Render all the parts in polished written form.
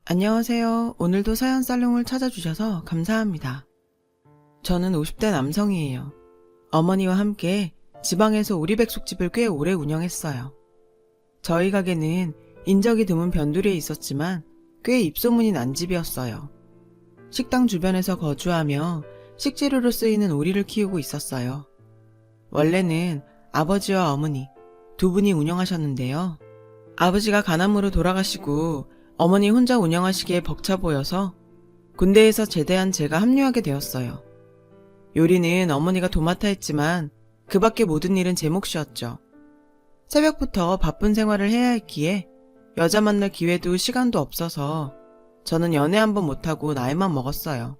안녕하세요. 오늘도 사연 살롱을 찾아주셔서 감사합니다. 저는 50대 남성이에요. 어머니와 함께 지방에서 오리백숙집을 꽤 오래 운영했어요. 저희 가게는 인적이 드문 변두리에 있었지만 꽤 입소문이 난 집이었어요. 식당 주변에서 거주하며 식재료로 쓰이는 오리를 키우고 있었어요. 원래는 아버지와 어머니 두 분이 운영하셨는데요. 아버지가 간암으로 돌아가시고 어머니 혼자 운영하시기에 벅차 보여서 군대에서 제대한 제가 합류하게 되었어요. 요리는 어머니가 도맡아 했지만 그 밖의 모든 일은 제 몫이었죠. 새벽부터 바쁜 생활을 해야 했기에 여자 만날 기회도 시간도 없어서 저는 연애 한번 못하고 나이만 먹었어요.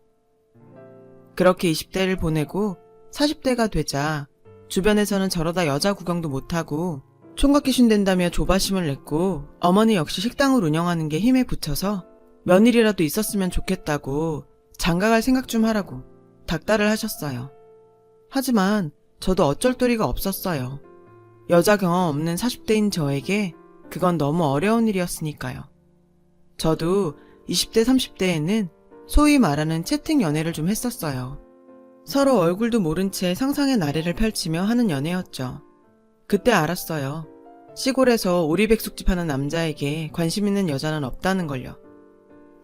그렇게 20대를 보내고 40대가 되자 주변에서는 저러다 여자 구경도 못하고 총각 귀신된다며 조바심을 냈고 어머니 역시 식당을 운영하는 게 힘에 부쳐서 며느리라도 있었으면 좋겠다고 장가갈 생각 좀 하라고 닥달을 하셨어요. 하지만 저도 어쩔 도리가 없었어요. 여자 경험 없는 40대인 저에게 그건 너무 어려운 일이었으니까요. 저도 20대 30대에는 소위 말하는 채팅 연애를 좀 했었어요. 서로 얼굴도 모른 채 상상의 나래를 펼치며 하는 연애였죠. 그때 알았어요. 시골에서 오리백숙집 하는 남자에게 관심 있는 여자는 없다는 걸요.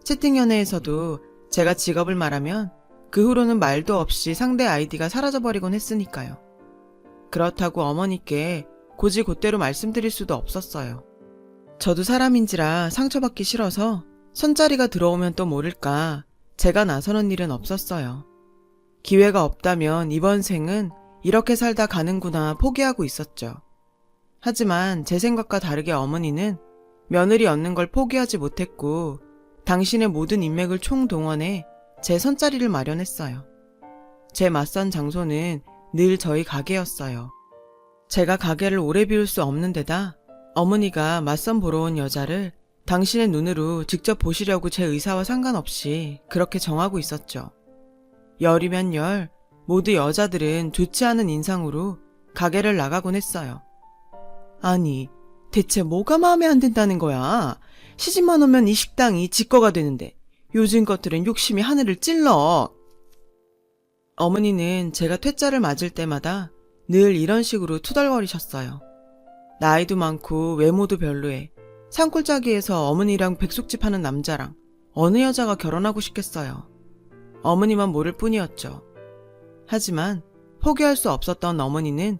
채팅 연애에서도 제가 직업을 말하면 그 후로는 말도 없이 상대 아이디가 사라져버리곤 했으니까요. 그렇다고 어머니께 곧이곧대로 말씀드릴 수도 없었어요. 저도 사람인지라 상처받기 싫어서 손자리가 들어오면 또 모를까 제가 나서는 일은 없었어요. 기회가 없다면 이번 생은 이렇게 살다 가는구나 포기하고 있었죠. 하지만 제 생각과 다르게 어머니는 며느리 얻는 걸 포기하지 못했고 당신의 모든 인맥을 총동원해 제 손자리를 마련했어요. 제 맞선 장소는 늘 저희 가게였어요. 제가 가게를 오래 비울 수 없는 데다 어머니가 맞선 보러 온 여자를 당신의 눈으로 직접 보시려고 제 의사와 상관없이 그렇게 정하고 있었죠. 열이면 열, 모두 여자들은 좋지 않은 인상으로 가게를 나가곤 했어요. 아니, 대체 뭐가 마음에 안 든다는 거야? 시집만 오면 이 식당이 지 거가 되는데 요즘 것들은 욕심이 하늘을 찔러. 어머니는 제가 퇴짜를 맞을 때마다 늘 이런 식으로 투덜거리셨어요. 나이도 많고 외모도 별로에 산골짜기에서 어머니랑 백숙집 하는 남자랑 어느 여자가 결혼하고 싶겠어요. 어머니만 모를 뿐이었죠. 하지만 포기할 수 없었던 어머니는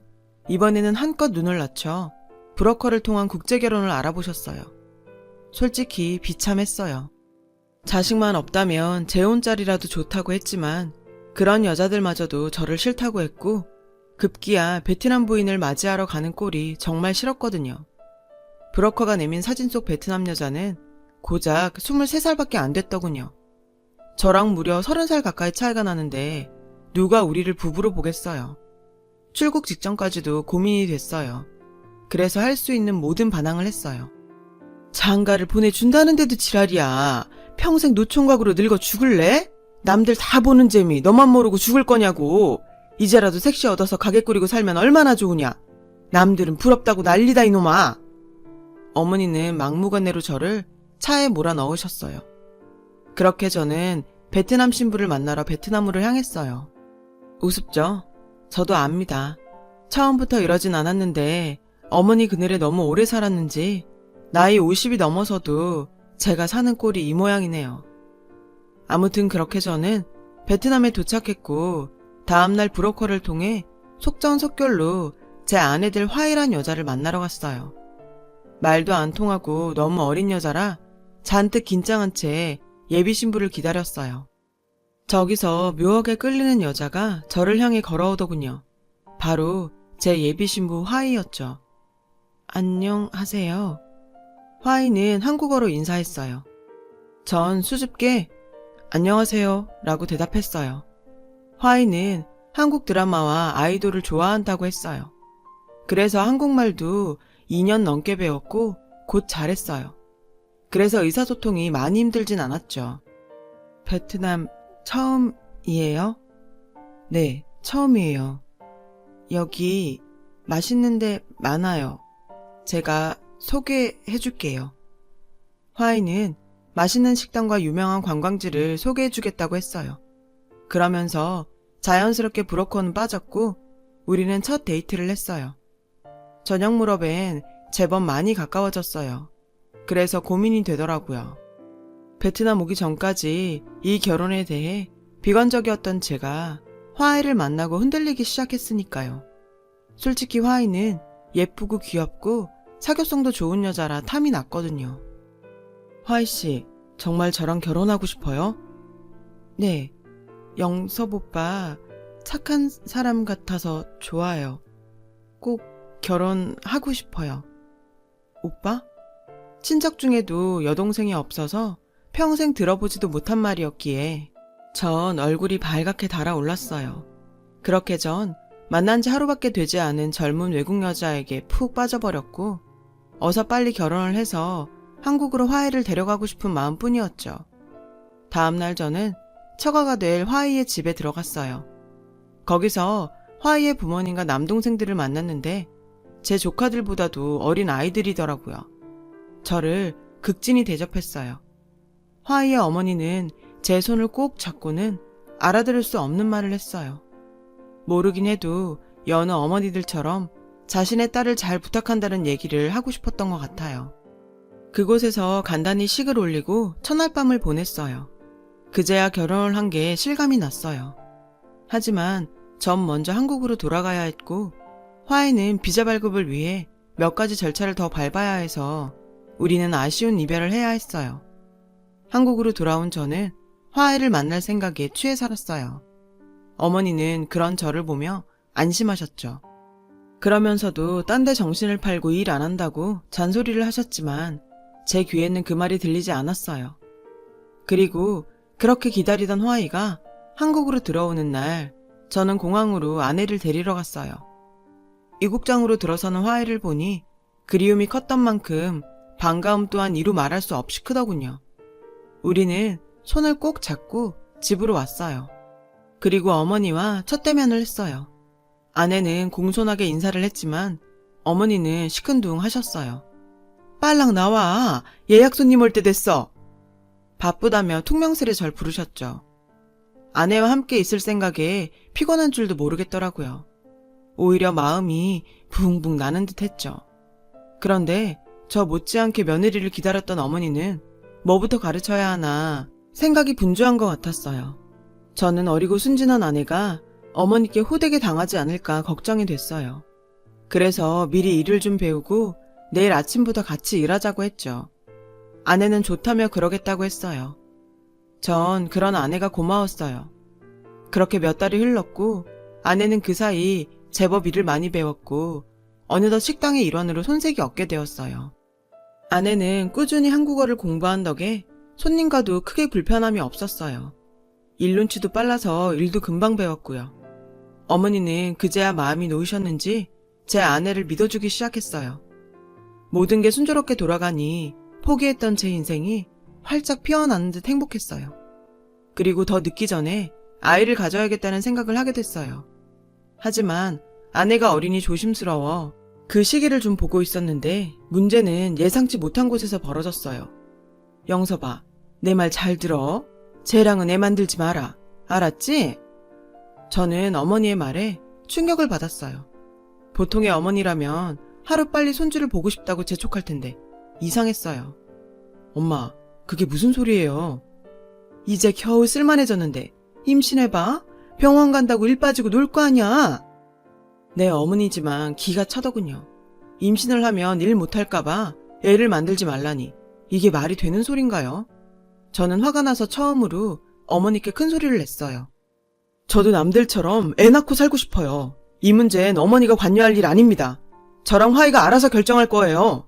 이번에는 한껏 눈을 낮춰 브로커를 통한 국제결혼을 알아보셨어요. 솔직히 비참했어요. 자식만 없다면 재혼자리라도 좋다고 했지만 그런 여자들마저도 저를 싫다고 했고 급기야 베트남 부인을 맞이하러 가는 꼴이 정말 싫었거든요. 브로커가 내민 사진 속 베트남 여자는 고작 23살밖에 안 됐더군요. 저랑 무려 30살 가까이 차이가 나는데 누가 우리를 부부로 보겠어요. 출국 직전까지도 고민이 됐어요. 그래서 할 수 있는 모든 반항을 했어요. 장가를 보내준다는데도 지랄이야. 평생 노총각으로 늙어 죽을래? 남들 다 보는 재미 너만 모르고 죽을 거냐고. 이제라도 색시 얻어서 가게 꾸리고 살면 얼마나 좋으냐. 남들은 부럽다고 난리다 이놈아. 어머니는 막무가내로 저를 차에 몰아넣으셨어요. 그렇게 저는 베트남 신부를 만나러 베트남으로 향했어요. 우습죠? 저도 압니다. 처음부터 이러진 않았는데 어머니 그늘에 너무 오래 살았는지 나이 50이 넘어서도 제가 사는 꼴이 이 모양이네요. 아무튼 그렇게 저는 베트남에 도착했고 다음날 브로커를 통해 속전속결로 제 아내들 화이란 여자를 만나러 갔어요. 말도 안 통하고 너무 어린 여자라 잔뜩 긴장한 채 예비 신부를 기다렸어요. 저기서 묘하게 끌리는 여자가 저를 향해 걸어오더군요. 바로 제 예비 신부 화이였죠. 안녕하세요. 화이는 한국어로 인사했어요. 전 수줍게 안녕하세요 라고 대답했어요. 화이는 한국 드라마와 아이돌을 좋아한다고 했어요. 그래서 한국말도 2년 넘게 배웠고 곧 잘했어요. 그래서 의사소통이 많이 힘들진 않았죠. 베트남 처음이에요? 네, 처음이에요. 여기 맛있는 데 많아요. 제가 소개해줄게요. 화이는 맛있는 식당과 유명한 관광지를 소개해주겠다고 했어요. 그러면서 자연스럽게 브로커는 빠졌고 우리는 첫 데이트를 했어요. 저녁 무렵엔 제법 많이 가까워졌어요. 그래서 고민이 되더라고요. 베트남 오기 전까지 이 결혼에 대해 비관적이었던 제가 화이를 만나고 흔들리기 시작했으니까요. 솔직히 화이는 예쁘고 귀엽고 사교성도 좋은 여자라 탐이 났거든요. 화이씨, 정말 저랑 결혼하고 싶어요? 네, 영섭 오빠 착한 사람 같아서 좋아요. 꼭 결혼하고 싶어요. 오빠? 친척 중에도 여동생이 없어서 평생 들어보지도 못한 말이었기에 전 얼굴이 발갛게 달아올랐어요. 그렇게 전 만난 지 하루밖에 되지 않은 젊은 외국 여자에게 푹 빠져버렸고 어서 빨리 결혼을 해서 한국으로 화이를 데려가고 싶은 마음뿐이었죠. 다음날 저는 처가가 될 화이의 집에 들어갔어요. 거기서 화이의 부모님과 남동생들을 만났는데 제 조카들보다도 어린 아이들이더라고요. 저를 극진히 대접했어요. 화이의 어머니는 제 손을 꼭 잡고는 알아들을 수 없는 말을 했어요. 모르긴 해도 여느 어머니들처럼 자신의 딸을 잘 부탁한다는 얘기를 하고 싶었던 것 같아요. 그곳에서 간단히 식을 올리고 첫날 밤을 보냈어요. 그제야 결혼을 한 게 실감이 났어요. 하지만 전 먼저 한국으로 돌아가야 했고 화이는 비자 발급을 위해 몇 가지 절차를 더 밟아야 해서 우리는 아쉬운 이별을 해야 했어요. 한국으로 돌아온 저는 화이를 만날 생각에 취해 살았어요. 어머니는 그런 저를 보며 안심하셨죠. 그러면서도 딴 데 정신을 팔고 일 안 한다고 잔소리를 하셨지만 제 귀에는 그 말이 들리지 않았어요. 그리고 그렇게 기다리던 화이가 한국으로 들어오는 날 저는 공항으로 아내를 데리러 갔어요. 이국장으로 들어서는 화이를 보니 그리움이 컸던 만큼 반가움 또한 이루 말할 수 없이 크더군요. 우리는 손을 꼭 잡고 집으로 왔어요. 그리고 어머니와 첫 대면을 했어요. 아내는 공손하게 인사를 했지만 어머니는 시큰둥 하셨어요. 빨랑 나와. 예약 손님 올 때 됐어. 바쁘다며 퉁명스레 절 부르셨죠. 아내와 함께 있을 생각에 피곤한 줄도 모르겠더라고요. 오히려 마음이 붕붕 나는 듯 했죠. 그런데 저 못지않게 며느리를 기다렸던 어머니는 뭐부터 가르쳐야 하나 생각이 분주한 것 같았어요. 저는 어리고 순진한 아내가 어머니께 호되게 당하지 않을까 걱정이 됐어요. 그래서 미리 일을 좀 배우고 내일 아침부터 같이 일하자고 했죠. 아내는 좋다며 그러겠다고 했어요. 전 그런 아내가 고마웠어요. 그렇게 몇 달이 흘렀고 아내는 그 사이 제법 일을 많이 배웠고 어느덧 식당의 일원으로 손색이 없게 되었어요. 아내는 꾸준히 한국어를 공부한 덕에 손님과도 크게 불편함이 없었어요. 일 눈치도 빨라서 일도 금방 배웠고요. 어머니는 그제야 마음이 놓이셨는지 제 아내를 믿어주기 시작했어요. 모든 게 순조롭게 돌아가니 포기했던 제 인생이 활짝 피어나는 듯 행복했어요. 그리고 더 늦기 전에 아이를 가져야겠다는 생각을 하게 됐어요. 하지만 아내가 어리니 조심스러워 그 시기를 좀 보고 있었는데 문제는 예상치 못한 곳에서 벌어졌어요. 영섭아, 내 말 잘 들어. 쟤랑은 애 만들지 마라. 알았지? 저는 어머니의 말에 충격을 받았어요. 보통의 어머니라면 하루빨리 손주를 보고 싶다고 재촉할 텐데 이상했어요. 엄마, 그게 무슨 소리예요? 이제 겨우 쓸만해졌는데 임신해봐? 병원 간다고 일 빠지고 놀 거 아니야? 내 어머니지만 기가 차더군요. 임신을 하면 일 못할까봐 애를 만들지 말라니 이게 말이 되는 소린가요? 저는 화가 나서 처음으로 어머니께 큰 소리를 냈어요. 저도 남들처럼 애 낳고 살고 싶어요. 이 문제는 어머니가 관여할 일 아닙니다. 저랑 화이가 알아서 결정할 거예요.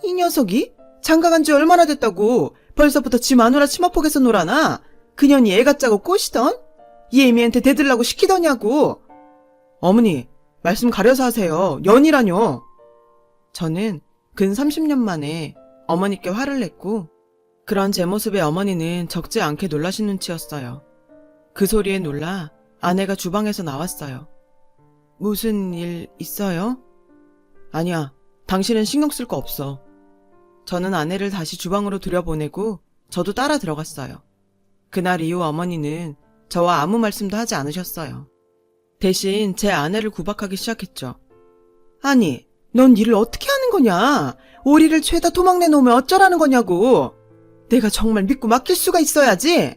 이 녀석이? 장가간 지 얼마나 됐다고 벌써부터 지 마누라 치마폭에서 놀아나? 그년이 애 같자고 꼬시던? 이 애미한테 대들라고 시키더냐고. 어머니, 말씀 가려서 하세요. 연이라뇨. 저는 근 30년 만에 어머니께 화를 냈고 그런 제 모습에 어머니는 적지 않게 놀라신 눈치였어요. 그 소리에 놀라 아내가 주방에서 나왔어요. 무슨 일 있어요? 아니야, 당신은 신경 쓸 거 없어. 저는 아내를 다시 주방으로 들여보내고 저도 따라 들어갔어요. 그날 이후 어머니는 저와 아무 말씀도 하지 않으셨어요. 대신 제 아내를 구박하기 시작했죠. 아니, 넌 일을 어떻게 하는 거냐? 오리를 죄다 도망내 놓으면 어쩌라는 거냐고. 내가 정말 믿고 맡길 수가 있어야지.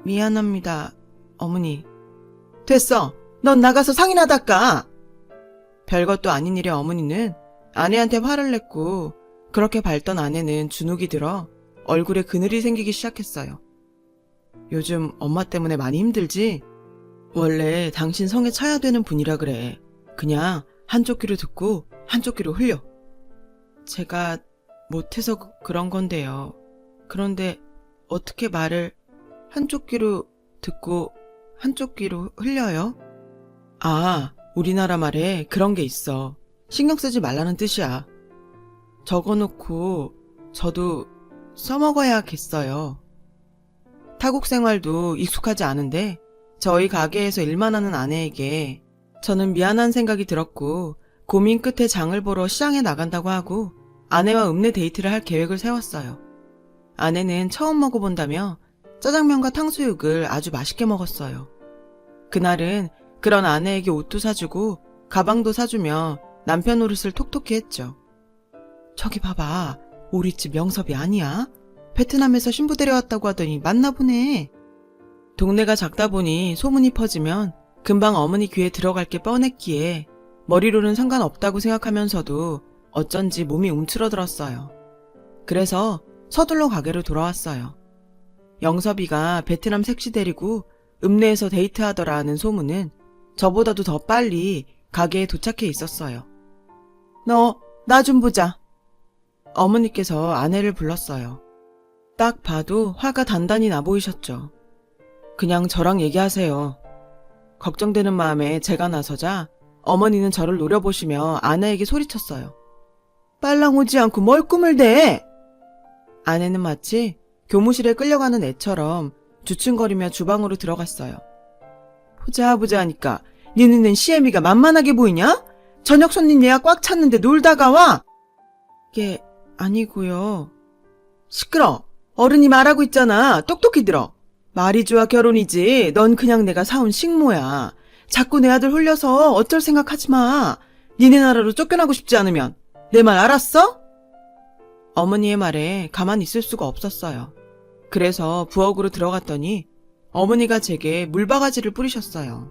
미안합니다, 어머니. 됐어. 넌 나가서 상이나 닦아. 별것도 아닌 일에 어머니는 아내한테 화를 냈고 그렇게 밟던 아내는 주눅이 들어 얼굴에 그늘이 생기기 시작했어요. 요즘 엄마 때문에 많이 힘들지? 원래 당신 성에 차야 되는 분이라 그래. 그냥 한쪽 귀로 듣고 한쪽 귀로 흘려. 제가 못해서 그런 건데요. 그런데 어떻게 말을 한쪽 귀로 듣고 한쪽 귀로 흘려요? 아, 우리나라 말에 그런 게 있어. 신경 쓰지 말라는 뜻이야. 적어놓고 저도 써먹어야겠어요. 타국 생활도 익숙하지 않은데 저희 가게에서 일만 하는 아내에게 저는 미안한 생각이 들었고 고민 끝에 장을 보러 시장에 나간다고 하고 아내와 읍내 데이트를 할 계획을 세웠어요. 아내는 처음 먹어본다며 짜장면과 탕수육을 아주 맛있게 먹었어요. 그날은 그런 아내에게 옷도 사주고 가방도 사주며 남편 노릇을 톡톡히 했죠. 저기 봐봐, 우리 집 영섭이 아니야? 베트남에서 신부 데려왔다고 하더니 맞나 보네. 동네가 작다 보니 소문이 퍼지면 금방 어머니 귀에 들어갈 게 뻔했기에 머리로는 상관없다고 생각하면서도 어쩐지 몸이 움츠러들었어요. 그래서 서둘러 가게로 돌아왔어요. 영섭이가 베트남 색시 데리고 읍내에서 데이트하더라는 소문은 저보다도 더 빨리 가게에 도착해 있었어요. 너, 나 좀 보자. 어머니께서 아내를 불렀어요. 딱 봐도 화가 단단히 나 보이셨죠. 그냥 저랑 얘기하세요. 걱정되는 마음에 제가 나서자 어머니는 저를 노려보시며 아내에게 소리쳤어요. 빨랑 오지 않고 뭘 꿈을 대! 아내는 마치 교무실에 끌려가는 애처럼 주춤거리며 주방으로 들어갔어요. 보자 하니까 네 눈엔 시애미가 만만하게 보이냐? 저녁 손님 예약 꽉 찼는데 놀다가 와! 이게 아니고요. 시끄러! 어른이 말하고 있잖아. 똑똑히 들어. 말이 좋아 결혼이지. 넌 그냥 내가 사온 식모야. 자꾸 내 아들 홀려서 어쩔 생각하지 마. 니네 나라로 쫓겨나고 싶지 않으면. 내 말 알았어? 어머니의 말에 가만히 있을 수가 없었어요. 그래서 부엌으로 들어갔더니 어머니가 제게 물바가지를 뿌리셨어요.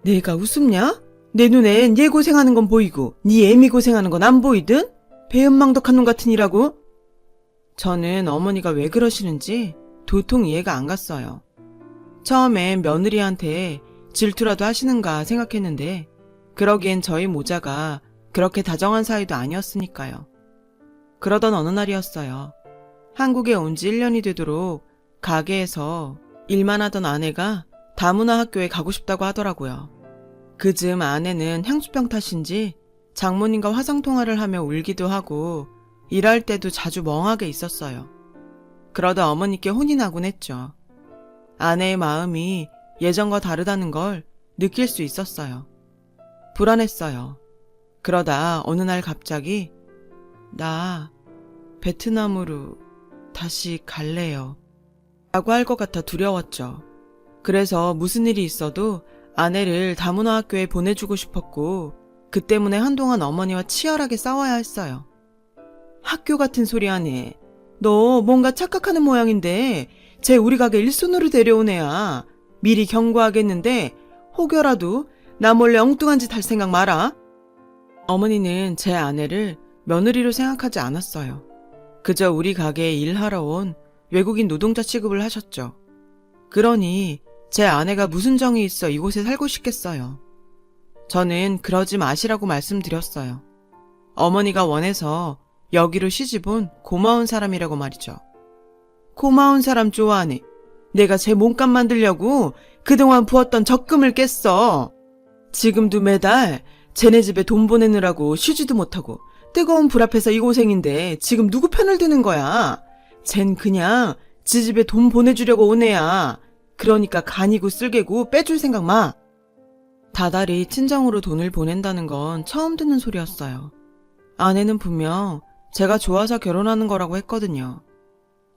내가 우습냐? 내 눈엔 얘 고생하는 건 보이고 네 애미 고생하는 건 안 보이든? 배은망덕한 놈 같은 이라고? 저는 어머니가 왜 그러시는지 도통 이해가 안 갔어요. 처음엔 며느리한테 질투라도 하시는가 생각했는데 그러기엔 저희 모자가 그렇게 다정한 사이도 아니었으니까요. 그러던 어느 날이었어요. 한국에 온 지 1년이 되도록 가게에서 일만 하던 아내가 다문화 학교에 가고 싶다고 하더라고요. 그즈음 아내는 향수병 탓인지 장모님과 화상통화를 하며 울기도 하고 일할 때도 자주 멍하게 있었어요. 그러다 어머니께 혼이 나곤 했죠. 아내의 마음이 예전과 다르다는 걸 느낄 수 있었어요. 불안했어요. 그러다 어느 날 갑자기 나 베트남으로 다시 갈래요. 라고 할 것 같아 두려웠죠. 그래서 무슨 일이 있어도 아내를 다문화 학교에 보내주고 싶었고 그 때문에 한동안 어머니와 치열하게 싸워야 했어요. 학교 같은 소리 하네. 너 뭔가 착각하는 모양인데 쟤 우리 가게 일손으로 데려온 애야. 미리 경고하겠는데 혹여라도 나 몰래 엉뚱한 짓 할 생각 마라. 어머니는 제 아내를 며느리로 생각하지 않았어요. 그저 우리 가게에 일하러 온 외국인 노동자 취급을 하셨죠. 그러니 제 아내가 무슨 정이 있어 이곳에 살고 싶겠어요. 저는 그러지 마시라고 말씀드렸어요. 어머니가 원해서 여기로 시집온 고마운 사람이라고 말이죠. 고마운 사람 좋아하네. 내가 제 몸값 만들려고 그동안 부었던 적금을 깼어. 지금도 매달 쟤네 집에 돈 보내느라고 쉬지도 못하고 뜨거운 불 앞에서 이 고생인데 지금 누구 편을 드는 거야. 쟨 그냥 지 집에 돈 보내주려고 온 애야. 그러니까 간이고 쓸개고 빼줄 생각 마. 다달이 친정으로 돈을 보낸다는 건 처음 듣는 소리였어요. 아내는 분명 제가 좋아서 결혼하는 거라고 했거든요.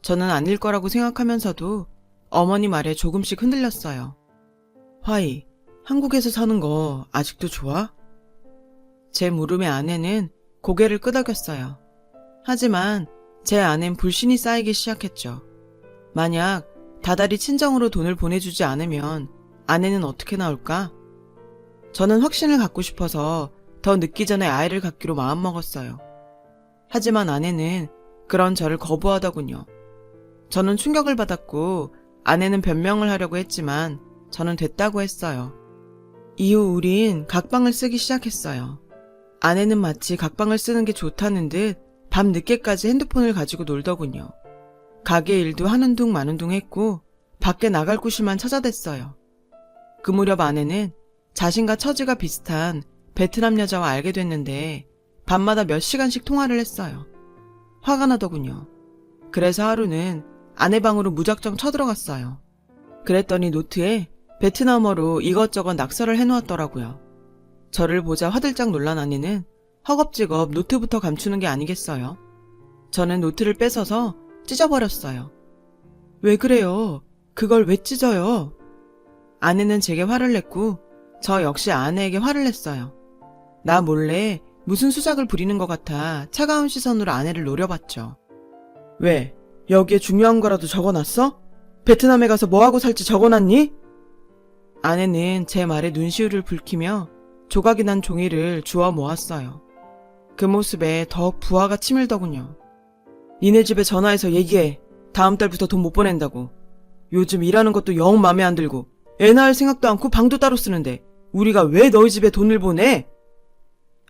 저는 아닐 거라고 생각하면서도 어머니 말에 조금씩 흔들렸어요. 화이, 한국에서 사는 거 아직도 좋아? 제 물음에 아내는 고개를 끄덕였어요. 하지만 제 안엔 불신이 쌓이기 시작했죠. 만약 다달이 친정으로 돈을 보내주지 않으면 아내는 어떻게 나올까? 저는 확신을 갖고 싶어서 더 늦기 전에 아이를 갖기로 마음먹었어요. 하지만 아내는 그런 저를 거부하더군요. 저는 충격을 받았고 아내는 변명을 하려고 했지만 저는 됐다고 했어요. 이후 우린 각방을 쓰기 시작했어요. 아내는 마치 각방을 쓰는 게 좋다는 듯 밤 늦게까지 핸드폰을 가지고 놀더군요. 가게 일도 하는 둥 마는 둥 했고 밖에 나갈 곳이만 찾아댔어요. 그 무렵 아내는 자신과 처지가 비슷한 베트남 여자와 알게 됐는데 밤마다 몇 시간씩 통화를 했어요. 화가 나더군요. 그래서 하루는 아내 방으로 무작정 쳐들어갔어요. 그랬더니 노트에 베트남어로 이것저것 낙서를 해놓았더라고요. 저를 보자 화들짝 놀란 아내는 허겁지겁 노트부터 감추는 게 아니겠어요. 저는 노트를 뺏어서 찢어버렸어요. 왜 그래요? 그걸 왜 찢어요? 아내는 제게 화를 냈고 저 역시 아내에게 화를 냈어요. 나 몰래 무슨 수작을 부리는 것 같아 차가운 시선으로 아내를 노려봤죠. 왜? 여기에 중요한 거라도 적어놨어? 베트남에 가서 뭐하고 살지 적어놨니? 아내는 제 말에 눈시울을 붉히며 조각이 난 종이를 주워 모았어요. 그 모습에 더욱 부하가 치밀더군요. 니네 집에 전화해서 얘기해. 다음 달부터 돈 못 보낸다고. 요즘 일하는 것도 영 맘에 안 들고 애 낳을 생각도 않고 방도 따로 쓰는데 우리가 왜 너희 집에 돈을 보내?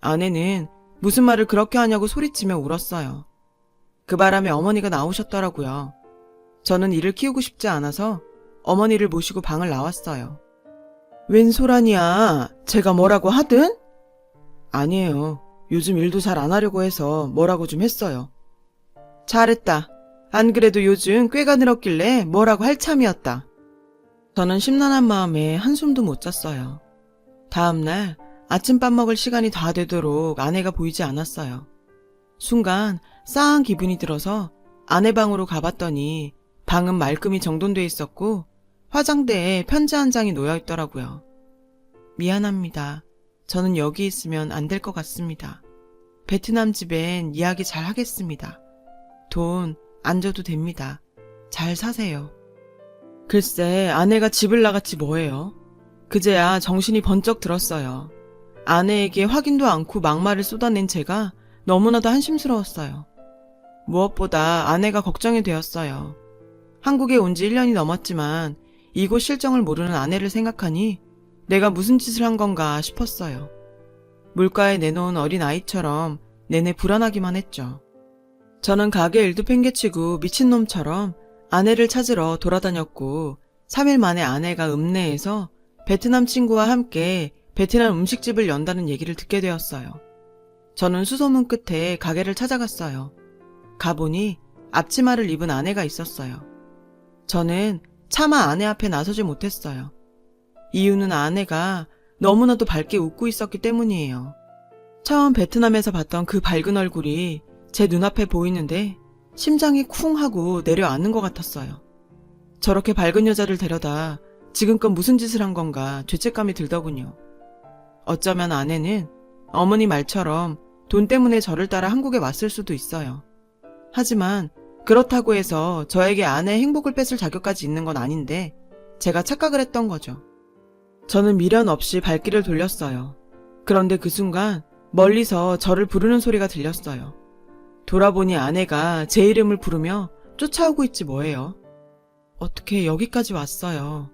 아내는 무슨 말을 그렇게 하냐고 소리치며 울었어요. 그 바람에 어머니가 나오셨더라고요. 저는 이를 키우고 싶지 않아서 어머니를 모시고 방을 나왔어요. 웬 소란이야. 제가 뭐라고 하든? 아니에요. 요즘 일도 잘 안 하려고 해서 뭐라고 좀 했어요. 잘했다. 안 그래도 요즘 꾀가 늘었길래 뭐라고 할 참이었다. 저는 심란한 마음에 한숨도 못 잤어요. 다음날 아침밥 먹을 시간이 다 되도록 아내가 보이지 않았어요. 순간 싸한 기분이 들어서 아내 방으로 가봤더니 방은 말끔히 정돈돼 있었고 화장대에 편지 한 장이 놓여 있더라고요. 미안합니다. 저는 여기 있으면 안 될 것 같습니다. 베트남 집엔 이야기 잘 하겠습니다. 돈 안 줘도 됩니다. 잘 사세요. 글쎄 아내가 집을 나갔지 뭐예요. 그제야 정신이 번쩍 들었어요. 아내에게 확인도 않고 막말을 쏟아낸 제가 너무나도 한심스러웠어요. 무엇보다 아내가 걱정이 되었어요. 한국에 온 지 1년이 넘었지만 이곳 실정을 모르는 아내를 생각하니 내가 무슨 짓을 한 건가 싶었어요. 물가에 내놓은 어린 아이처럼 내내 불안하기만 했죠. 저는 가게 일도 팽개치고 미친놈처럼 아내를 찾으러 돌아다녔고 3일 만에 아내가 읍내에서 베트남 친구와 함께 베트남 음식집을 연다는 얘기를 듣게 되었어요. 저는 수소문 끝에 가게를 찾아갔어요. 가보니 앞치마를 입은 아내가 있었어요. 저는 차마 아내 앞에 나서지 못했어요. 이유는 아내가 너무나도 밝게 웃고 있었기 때문이에요. 처음 베트남에서 봤던 그 밝은 얼굴이 제 눈앞에 보이는데 심장이 쿵 하고 내려앉는 것 같았어요. 저렇게 밝은 여자를 데려다 지금껏 무슨 짓을 한 건가 죄책감이 들더군요. 어쩌면 아내는 어머니 말처럼 돈 때문에 저를 따라 한국에 왔을 수도 있어요. 하지만 그렇다고 해서 저에게 아내의 행복을 뺏을 자격까지 있는 건 아닌데 제가 착각을 했던 거죠. 저는 미련 없이 발길을 돌렸어요. 그런데 그 순간 멀리서 저를 부르는 소리가 들렸어요. 돌아보니 아내가 제 이름을 부르며 쫓아오고 있지 뭐예요. 어떻게 여기까지 왔어요.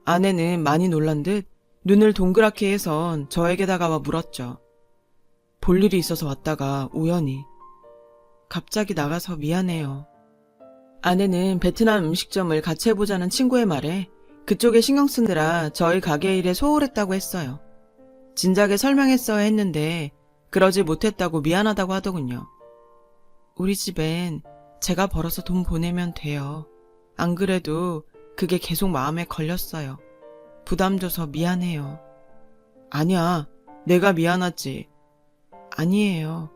아내는 많이 놀란 듯 눈을 동그랗게 해선 저에게 다가와 물었죠. 볼 일이 있어서 왔다가 우연히. 갑자기 나가서 미안해요. 아내는 베트남 음식점을 같이 해보자는 친구의 말에 그쪽에 신경 쓰느라 저희 가게 일에 소홀했다고 했어요. 진작에 설명했어야 했는데 그러지 못했다고 미안하다고 하더군요. 우리 집엔 제가 벌어서 돈 보내면 돼요. 안 그래도 그게 계속 마음에 걸렸어요. 부담 줘서 미안해요. 아니야, 내가 미안하지. 아니에요.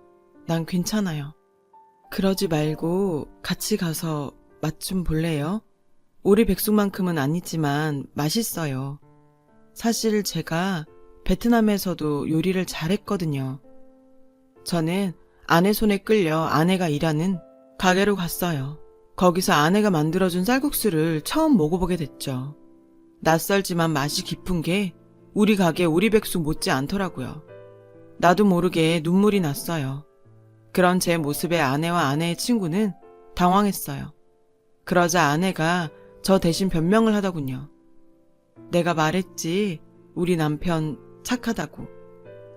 난 괜찮아요. 그러지 말고 같이 가서 맛 좀 볼래요? 오리백숙만큼은 아니지만 맛있어요. 사실 제가 베트남에서도 요리를 잘했거든요. 저는 아내 손에 끌려 아내가 일하는 가게로 갔어요. 거기서 아내가 만들어준 쌀국수를 처음 먹어보게 됐죠. 낯설지만 맛이 깊은 게 우리 가게 오리백숙 못지 않더라고요. 나도 모르게 눈물이 났어요. 그런 제 모습에 아내와 아내의 친구는 당황했어요. 그러자 아내가 저 대신 변명을 하더군요. 내가 말했지, 우리 남편 착하다고.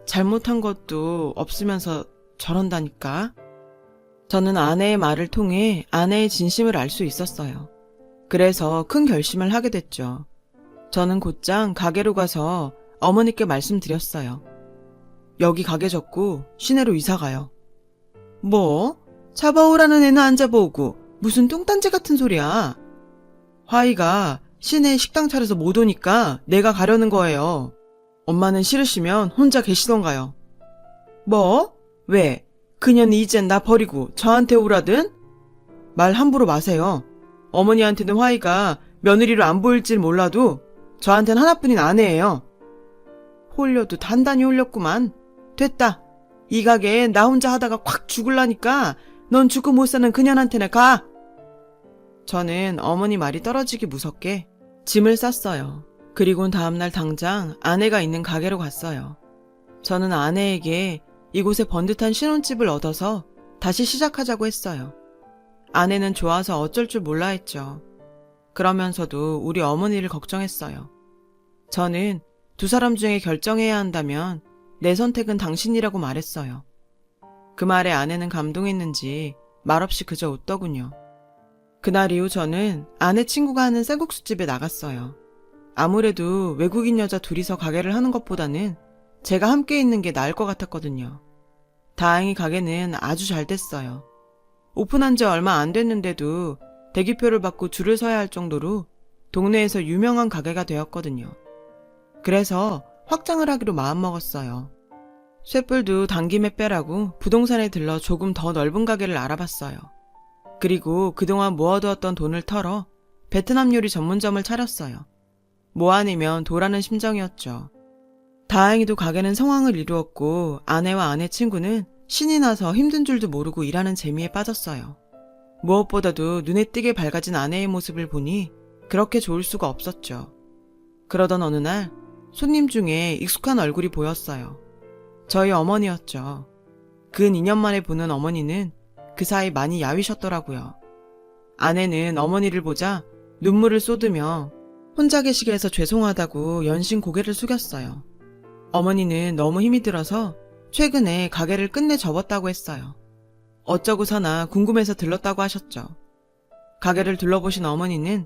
잘못한 것도 없으면서 저런다니까. 저는 아내의 말을 통해 아내의 진심을 알 수 있었어요. 그래서 큰 결심을 하게 됐죠. 저는 곧장 가게로 가서 어머니께 말씀드렸어요. 여기 가게 접고 시내로 이사가요. 뭐? 잡아오라는 애는 안 잡아오고 무슨 뚱딴지 같은 소리야. 화이가 시내에 식당 차려서 못 오니까 내가 가려는 거예요. 엄마는 싫으시면 혼자 계시던가요. 뭐? 왜? 그년이 이젠 나 버리고 저한테 오라든? 말 함부로 마세요. 어머니한테는 화이가 며느리로 안 보일지 몰라도 저한테는 하나뿐인 아내예요. 홀려도 단단히 홀렸구만. 됐다. 이 가게에 나 혼자 하다가 콱 죽을라니까 넌 죽고 못 사는 그년한테나 가. 저는 어머니 말이 떨어지기 무섭게 짐을 쌌어요. 그리고 다음날 당장 아내가 있는 가게로 갔어요. 저는 아내에게 이곳에 번듯한 신혼집을 얻어서 다시 시작하자고 했어요. 아내는 좋아서 어쩔 줄 몰라 했죠. 그러면서도 우리 어머니를 걱정했어요. 저는 두 사람 중에 결정해야 한다면 내 선택은 당신이라고 말했어요. 그 말에 아내는 감동했는지 말없이 그저 웃더군요. 그날 이후 저는 아내 친구가 하는 쌀국수집에 나갔어요. 아무래도 외국인 여자 둘이서 가게를 하는 것보다는 제가 함께 있는 게 나을 것 같았거든요. 다행히 가게는 아주 잘 됐어요. 오픈한 지 얼마 안 됐는데도 대기표를 받고 줄을 서야 할 정도로 동네에서 유명한 가게가 되었거든요. 그래서 확장을 하기로 마음먹었어요. 쇳불도 당김에 빼라고 부동산에 들러 조금 더 넓은 가게를 알아봤어요. 그리고 그동안 모아두었던 돈을 털어 베트남 요리 전문점을 차렸어요. 뭐 아니면 도라는 심정이었죠. 다행히도 가게는 성황을 이루었고 아내와 아내 친구는 신이 나서 힘든 줄도 모르고 일하는 재미에 빠졌어요. 무엇보다도 눈에 띄게 밝아진 아내의 모습을 보니 그렇게 좋을 수가 없었죠. 그러던 어느 날 손님 중에 익숙한 얼굴이 보였어요. 저희 어머니였죠. 근 2년 만에 보는 어머니는 그 사이 많이 야위셨더라고요. 아내는 어머니를 보자 눈물을 쏟으며 혼자 계시게 해서 죄송하다고 연신 고개를 숙였어요. 어머니는 너무 힘이 들어서 최근에 가게를 끝내 접었다고 했어요. 어쩌고 사나 궁금해서 들렀다고 하셨죠. 가게를 둘러보신 어머니는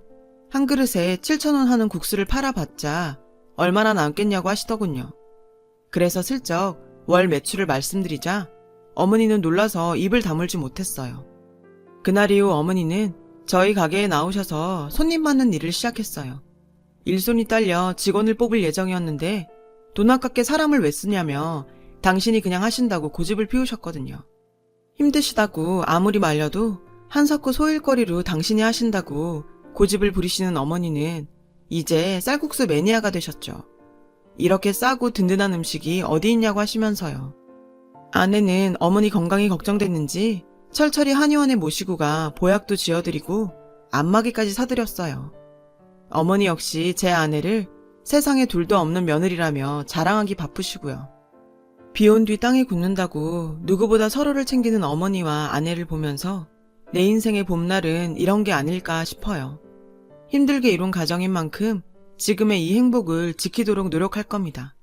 한 그릇에 7,000원 하는 국수를 팔아봤자 얼마나 남겠냐고 하시더군요. 그래서 슬쩍 월 매출을 말씀드리자 어머니는 놀라서 입을 다물지 못했어요. 그날 이후 어머니는 저희 가게에 나오셔서 손님 맞는 일을 시작했어요. 일손이 딸려 직원을 뽑을 예정이었는데 돈 아깝게 사람을 왜 쓰냐며 당신이 그냥 하신다고 고집을 피우셨거든요. 힘드시다고 아무리 말려도 한석구 소일거리로 당신이 하신다고 고집을 부리시는 어머니는 이제 쌀국수 매니아가 되셨죠. 이렇게 싸고 든든한 음식이 어디 있냐고 하시면서요. 아내는 어머니 건강이 걱정됐는지 철철이 한의원에 모시고 가 보약도 지어드리고 안마기까지 사드렸어요. 어머니 역시 제 아내를 세상에 둘도 없는 며느리라며 자랑하기 바쁘시고요. 비온 뒤 땅에 굳는다고 누구보다 서로를 챙기는 어머니와 아내를 보면서 내 인생의 봄날은 이런 게 아닐까 싶어요. 힘들게 이룬 가정인 만큼 지금의 이 행복을 지키도록 노력할 겁니다.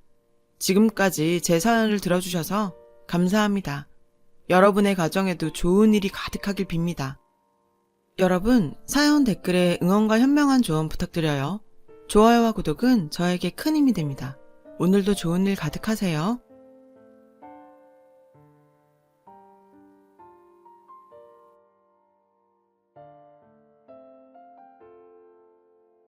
지금까지 제 사연을 들어주셔서 감사합니다. 여러분의 가정에도 좋은 일이 가득하길 빕니다. 여러분, 사연 댓글에 응원과 현명한 조언 부탁드려요. 좋아요와 구독은 저에게 큰 힘이 됩니다. 오늘도 좋은 일 가득하세요.